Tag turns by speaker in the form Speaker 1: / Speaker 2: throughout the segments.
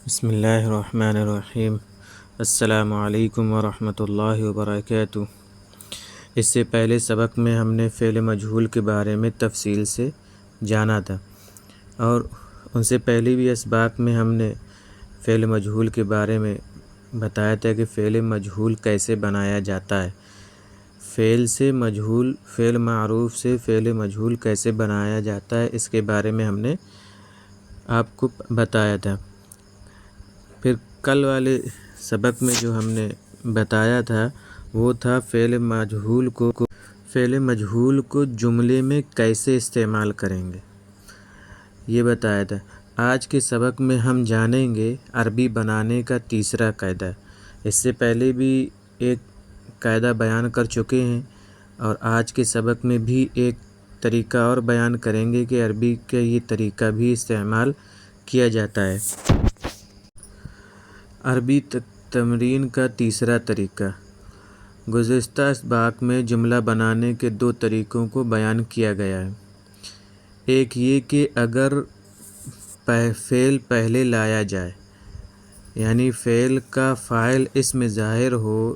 Speaker 1: بسم اللہ الرحمن الرحیم۔ السلام علیکم ورحمۃ اللہ وبرکاتہ۔ اس سے پہلے سبق میں ہم نے فعل مجہول کے بارے میں تفصیل سے جانا تھا، اور ان سے پہلے بھی اسباق میں ہم نے فعل مجہول کے بارے میں بتایا تھا کہ فعل مجہول کیسے بنایا جاتا ہے، فعل معروف سے فعل مجہول کیسے بنایا جاتا ہے، اس کے بارے میں ہم نے آپ کو بتایا تھا۔ پھر کل والے سبق میں جو ہم نے بتایا تھا وہ تھا فعل مجہول کو جملے میں کیسے استعمال کریں گے، یہ بتایا تھا۔ آج کے سبق میں ہم جانیں گے عربی بنانے کا تیسرا قاعدہ۔ اس سے پہلے بھی ایک قاعدہ بیان کر چکے ہیں، اور آج کے سبق میں بھی ایک طریقہ اور بیان کریں گے کہ عربی کا یہ طریقہ بھی استعمال کیا جاتا ہے۔ عربی تمرین کا تیسرا طریقہ۔ گزشتہ اسباق میں جملہ بنانے کے دو طریقوں کو بیان کیا گیا ہے۔ ایک یہ کہ اگر فعل پہلے لایا جائے، یعنی فعل کا فاعل اس میں ظاہر ہو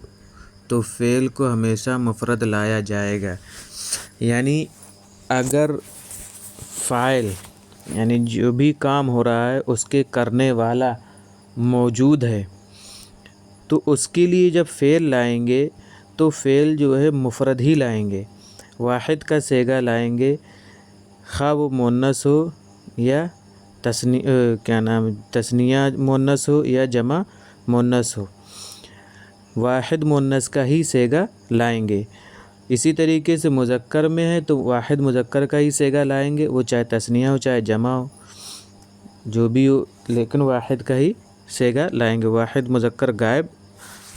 Speaker 1: تو فعل کو ہمیشہ مفرد لایا جائے گا، یعنی اگر فاعل یعنی جو بھی کام ہو رہا ہے اس کے کرنے والا موجود ہے تو اس کے لیے جب فعل لائیں گے تو فعل جو ہے مفرد ہی لائیں گے، واحد کا صیغہ لائیں گے، خواہ وہ مؤنث ہو یا تثنیہ مؤنث ہو یا جمع مؤنث ہو، واحد مؤنث کا ہی صیغہ لائیں گے۔ اسی طریقے سے مذکر میں ہے تو واحد مذکر کا ہی صیغہ لائیں گے، وہ چاہے تثنیہ ہو چاہے جمع ہو، جو بھی ہو، لیکن واحد کا ہی صیغہ لائیں گے۔ واحد مذکر غائب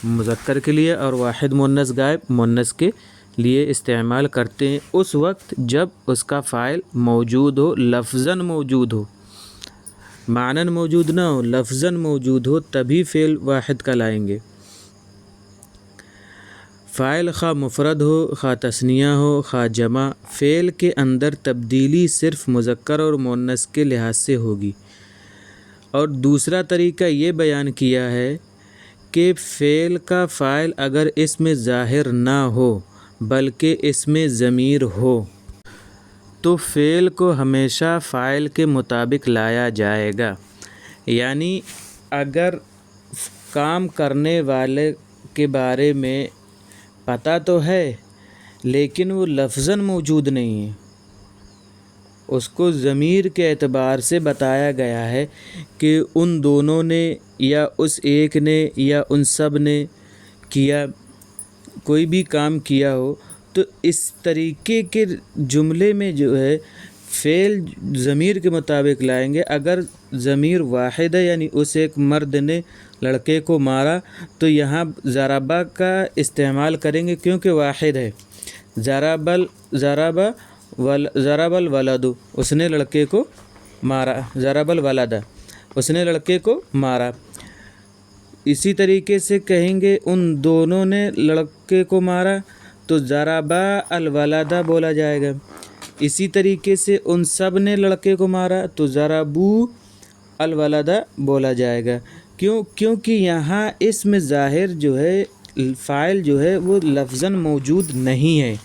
Speaker 1: مذکر کے لیے اور واحد مؤنث غائب مؤنث کے لیے استعمال کرتے ہیں اس وقت جب اس کا فاعل موجود ہو، لفظاً موجود ہو، معناً موجود نہ ہو، لفظاً موجود ہو، تبھی فعل واحد کا لائیں گے۔ فاعل خواہ مفرد ہو، خواہ تثنیہ ہو، خواہ جمع، فعل کے اندر تبدیلی صرف مذکر اور مؤنث کے لحاظ سے ہوگی۔ اور دوسرا طریقہ یہ بیان کیا ہے کہ فعل کا فاعل اگر اس میں ظاہر نہ ہو بلکہ اس میں ضمیر ہو تو فعل کو ہمیشہ فاعل کے مطابق لایا جائے گا، یعنی اگر کام کرنے والے کے بارے میں پتہ تو ہے لیکن وہ لفظاً موجود نہیں ہے، اس کو ضمیر کے اعتبار سے بتایا گیا ہے کہ ان دونوں نے یا اس ایک نے یا ان سب نے کیا، کوئی بھی کام کیا ہو، تو اس طریقے کے جملے میں جو ہے فعل ضمیر کے مطابق لائیں گے۔ اگر ضمیر واحد ہے یعنی اس ایک مرد نے لڑکے کو مارا تو یہاں ضربہ کا استعمال کریں گے کیونکہ واحد ہے۔ ضرب الولد، اس نے لڑکے کو مارا، ضرب الولد، اس نے لڑکے کو مارا۔ اسی طریقے سے کہیں گے ان دونوں نے لڑکے کو مارا تو ضربا الولد بولا جائے گا۔ اسی طریقے سے ان سب نے لڑکے کو مارا تو ضربو الولد بولا جائے گا۔ کیونکہ یہاں اسم ظاہر جو ہے، فاعل جو ہے وہ لفظاً موجود نہیں ہے،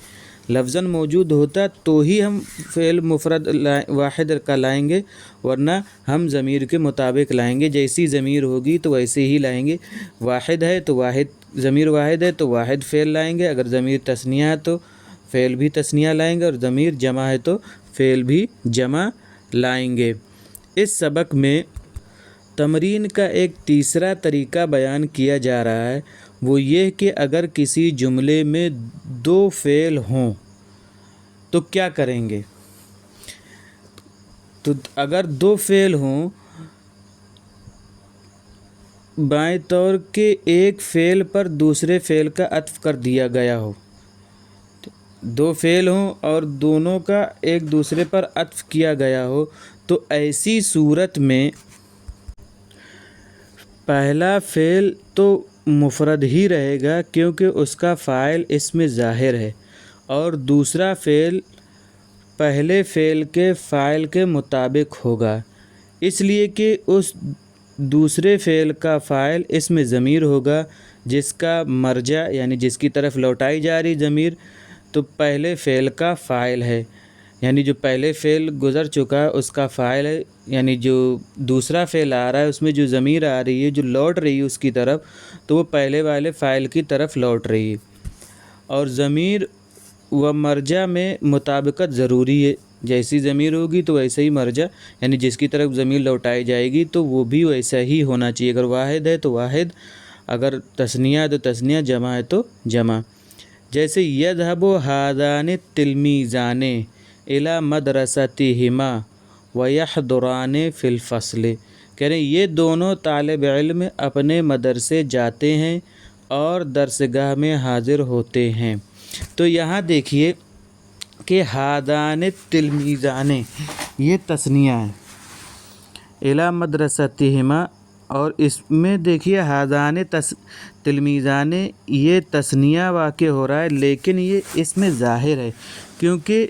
Speaker 1: لفظاً موجود ہوتا تو ہی ہم فعل مفرد واحد کا لائیں گے، ورنہ ہم ضمیر کے مطابق لائیں گے، جیسی ضمیر ہوگی تو ویسے ہی لائیں گے۔ واحد ہے تو ضمیر واحد ہے تو واحد فعل لائیں گے، اگر ضمیر تثنیہ ہے تو فعل بھی تثنیہ لائیں گے، اور ضمیر جمع ہے تو فعل بھی جمع لائیں گے۔ اس سبق میں تمرین کا ایک تیسرا طریقہ بیان کیا جا رہا ہے، وہ یہ کہ اگر کسی جملے میں دو فعل ہوں تو کیا کریں گے۔ تو اگر دو فعل ہوں، بائیں طور کے ایک فعل پر دوسرے فعل کا عطف کر دیا گیا ہو، دو فعل ہوں اور دونوں کا ایک دوسرے پر عطف کیا گیا ہو، تو ایسی صورت میں پہلا فعل تو مفرد ہی رہے گا کیونکہ اس کا فاعل اس میں ظاہر ہے، اور دوسرا فعل پہلے فعل کے فاعل کے مطابق ہوگا، اس لیے کہ اس دوسرے فعل کا فاعل اسم ضمیر ہوگا جس کا مرجع یعنی جس کی طرف لوٹائی جا رہی ضمیر تو پہلے فعل کا فاعل ہے، یعنی جو پہلے فعل گزر چکا ہے اس کا فاعل ہے، یعنی جو دوسرا فعل آ رہا ہے اس میں جو ضمیر آ رہی ہے جو لوٹ رہی ہے اس کی طرف تو وہ پہلے والے فاعل کی طرف لوٹ رہی ہے۔ اور ضمیر و مرجع میں مطابقت ضروری ہے، جیسی ضمیر ہوگی تو ویسے ہی مرجع، یعنی جس کی طرف ضمیر لوٹائی جائے گی تو وہ بھی ویسا ہی ہونا چاہیے، اگر واحد ہے تو واحد، اگر تثنیہ ہے تو تثنیہ، جمع ہے تو جمع۔ جیسے یذهب هذان التلمیذان الی مدرستہما ویحضران فی الفصل، کہہ رہے ہیں یہ دونوں طالب علم اپنے مدرسے جاتے ہیں اور درسگاہ میں حاضر ہوتے ہیں۔ تو یہاں دیکھیے کہ ہادان التلمیذان یہ تثنیہ ہے، الی مدرستہما، اور اس میں دیکھیے ہادان تلمیذان یہ تثنیہ واقع ہو رہا ہے لیکن یہ اس میں ظاہر ہے کیونکہ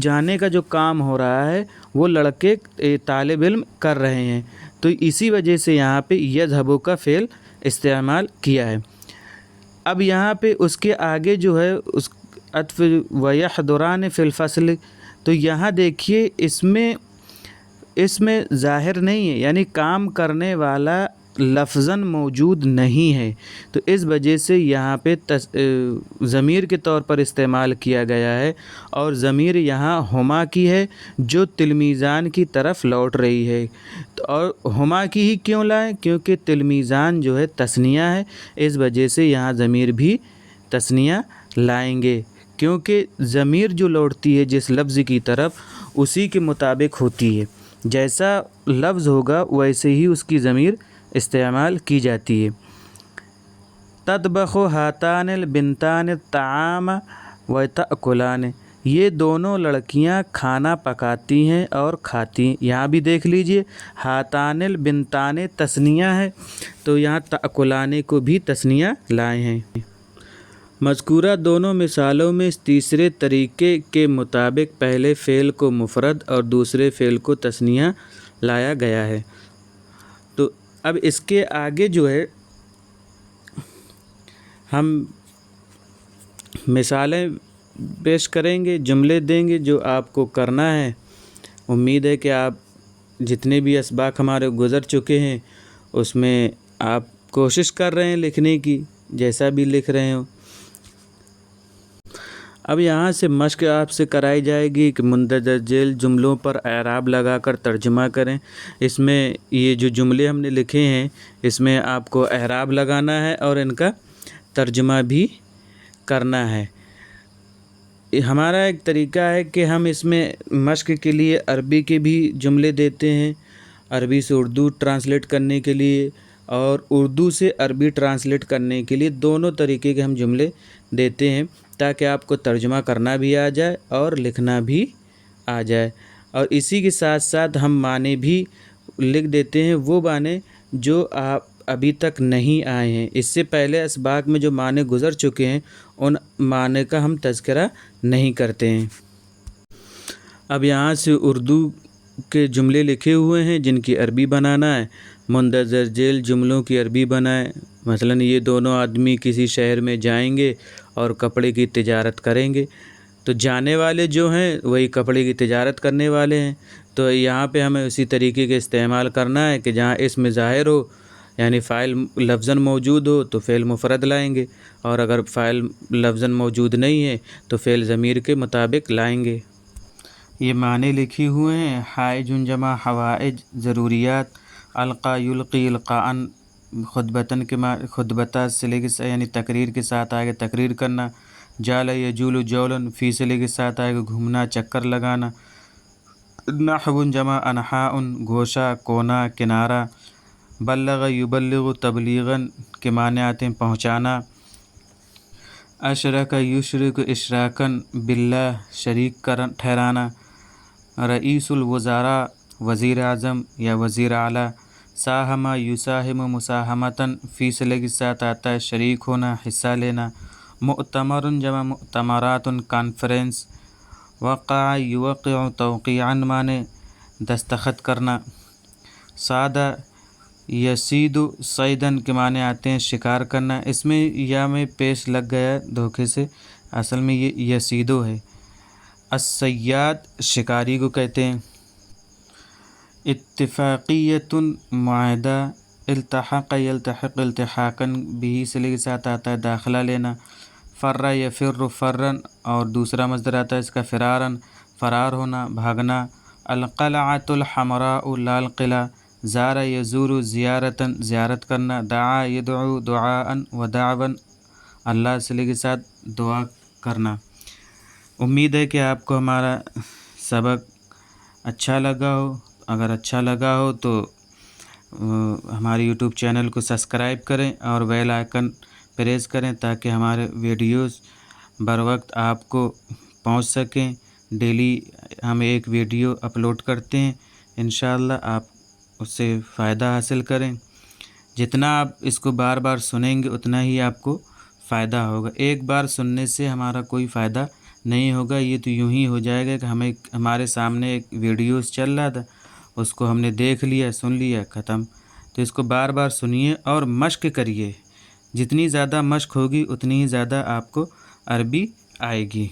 Speaker 1: جانے کا جو کام ہو رہا ہے وہ لڑکے طالب علم کر رہے ہیں، تو اسی وجہ سے یہاں پہ یذهب کا فعل استعمال کیا ہے۔ اب یہاں پہ اس کے آگے جو ہے اس عطف ویحضران فی الفصل، تو یہاں دیکھیے اس میں ظاہر نہیں ہے، یعنی کام کرنے والا لفظاً موجود نہیں ہے، تو اس وجہ سے یہاں پہ ضمیر کے طور پر استعمال کیا گیا ہے، اور ضمیر یہاں ہما کی ہے جو تلمیذان کی طرف لوٹ رہی ہے، اور ہما کی ہی کیوں لائیں؟ کیونکہ تلمیذان جو ہے تثنیہ ہے، اس وجہ سے یہاں ضمیر بھی تثنیہ لائیں گے، کیونکہ ضمیر جو لوٹتی ہے جس لفظ کی طرف اسی کے مطابق ہوتی ہے، جیسا لفظ ہوگا ویسے ہی اس کی ضمیر استعمال کی جاتی ہے۔ تطبخ ہاتان البنتان الطعام وتأکلان، یہ دونوں لڑکیاں کھانا پکاتی ہیں اور کھاتی ہیں۔ یہاں بھی دیکھ لیجئے ہاتان البنتان تثنیہ ہے تو یہاں تأکلان کو بھی تثنیہ لائے ہیں۔ مذکورہ دونوں مثالوں میں اس تیسرے طریقے کے مطابق پہلے فعل کو مفرد اور دوسرے فعل کو تثنیہ لایا گیا ہے۔ تو اب اس کے آگے جو ہے ہم مثالیں پیش کریں گے، جملے دیں گے جو آپ کو کرنا ہے۔ امید ہے کہ آپ جتنے بھی اسباق ہمارے گزر چکے ہیں اس میں آپ کوشش کر رہے ہیں لکھنے کی، جیسا بھی لکھ رہے ہوں۔ اب یہاں سے مشق آپ سے کرائی جائے گی کہ مندرجہ ذیل جملوں پر اعراب لگا کر ترجمہ کریں۔ اس میں یہ جو جملے ہم نے لکھے ہیں اس میں آپ کو اعراب لگانا ہے اور ان کا ترجمہ بھی کرنا ہے۔ ہمارا ایک طریقہ ہے کہ ہم اس میں مشق کے لیے عربی کے بھی جملے دیتے ہیں، عربی سے اردو ٹرانسلیٹ کرنے کے لیے اور اردو سے عربی ٹرانسلیٹ کرنے کے لیے، دونوں طریقے کے ہم جملے دیتے ہیں تاکہ آپ کو ترجمہ کرنا بھی آ جائے اور لکھنا بھی آ جائے، اور اسی کے ساتھ ساتھ ہم معنی بھی لکھ دیتے ہیں، وہ معنی جو آپ ابھی تک نہیں آئے ہیں، اس سے پہلے اسباق میں جو معنی گزر چکے ہیں ان معنی کا ہم تذکرہ نہیں کرتے ہیں۔ اب یہاں سے اردو کے جملے لکھے ہوئے ہیں جن کی عربی بنانا ہے، مندرجہ ذیل جملوں کی عربی بنائیں۔ مثلاً یہ دونوں آدمی کسی شہر میں جائیں گے اور کپڑے کی تجارت کریں گے، تو جانے والے جو ہیں وہی کپڑے کی تجارت کرنے والے ہیں، تو یہاں پہ ہمیں اسی طریقے کے استعمال کرنا ہے کہ جہاں اسم ظاہر ہو یعنی فاعل لفظاً موجود ہو تو فعل مفرد لائیں گے، اور اگر فاعل لفظاً موجود نہیں ہے تو فعل ضمیر کے مطابق لائیں گے۔ یہ معنی لکھی ہوئے ہیں، حائج جمع حوائج ضروریات، القا یلقی القاءً خطبتاً کے خطبتہ صلے کے یعنی تقریر کے ساتھ آئے گا تقریر کرنا، جال یجول جولاً فی صلے کے ساتھ آئے گا گھومنا چکر لگانا، نحو جمع انحاء گوشہ کونا کنارہ، بلغ یبلغ تبلیغاً کے معنی آتے ہیں پہنچانا، اشرک یشرک اشراکاً باللہ شریک ٹھہرانا، رئیس الوزراء وزیر اعظم یا وزیر اعلیٰ، ساہم یساہم مساہمتاً فی صلے کے ساتھ آتا ہے شریک ہونا حصہ لینا، مؤتمر جمع مؤتمرات کانفرنس، وقع یوقع توقیعاً معنی دستخط کرنا، سادہ یسید صیدن کے معنی آتے ہیں شکار کرنا، اس میں یا میں پیش لگ گیا دھوکے سے، اصل میں یہ یسیدو ہے۔ الصیاد شکاری کو کہتے ہیں۔ اتفاقیت معاہدہ، التحق یلتحق التحاقاً بھی صلے کے ساتھ آتا ہے داخلہ لینا۔ فر یفر فرن، اور دوسرا مصدر آتا ہے اس کا فرارن، فرار ہونا، بھاگنا۔ القلعۃ الحمراء لال قلعہ۔ زار یزور زیارتاً زیارت کرنا۔ دعا یدعو دعاءً ودعواً، اللہ صلے کے ساتھ دعا کرنا۔ امید ہے کہ آپ کو ہمارا سبق اچھا لگا ہو۔ اگر اچھا لگا ہو تو ہمارے یوٹیوب چینل کو سبسکرائب کریں اور بیل آئکن پریس کریں تاکہ ہمارے ویڈیوز بر وقت آپ کو پہنچ سکیں۔ ڈیلی ہم ایک ویڈیو اپلوڈ کرتے ہیں، انشاءاللہ آپ اس سے فائدہ حاصل کریں۔ جتنا آپ اس کو بار بار سنیں گے اتنا ہی آپ کو فائدہ ہوگا۔ ایک بار سننے سے ہمارا کوئی فائدہ نہیں ہوگا، یہ تو یوں ہی ہو جائے گا کہ ہمارے سامنے ایک ویڈیوز چل رہا تھا، اس کو ہم نے دیکھ لیا، سن لیا، ختم۔ تو اس کو بار بار سنیے اور مشق کریے۔ جتنی زیادہ مشق ہوگی اتنی ہی زیادہ آپ کو عربی آئے گی۔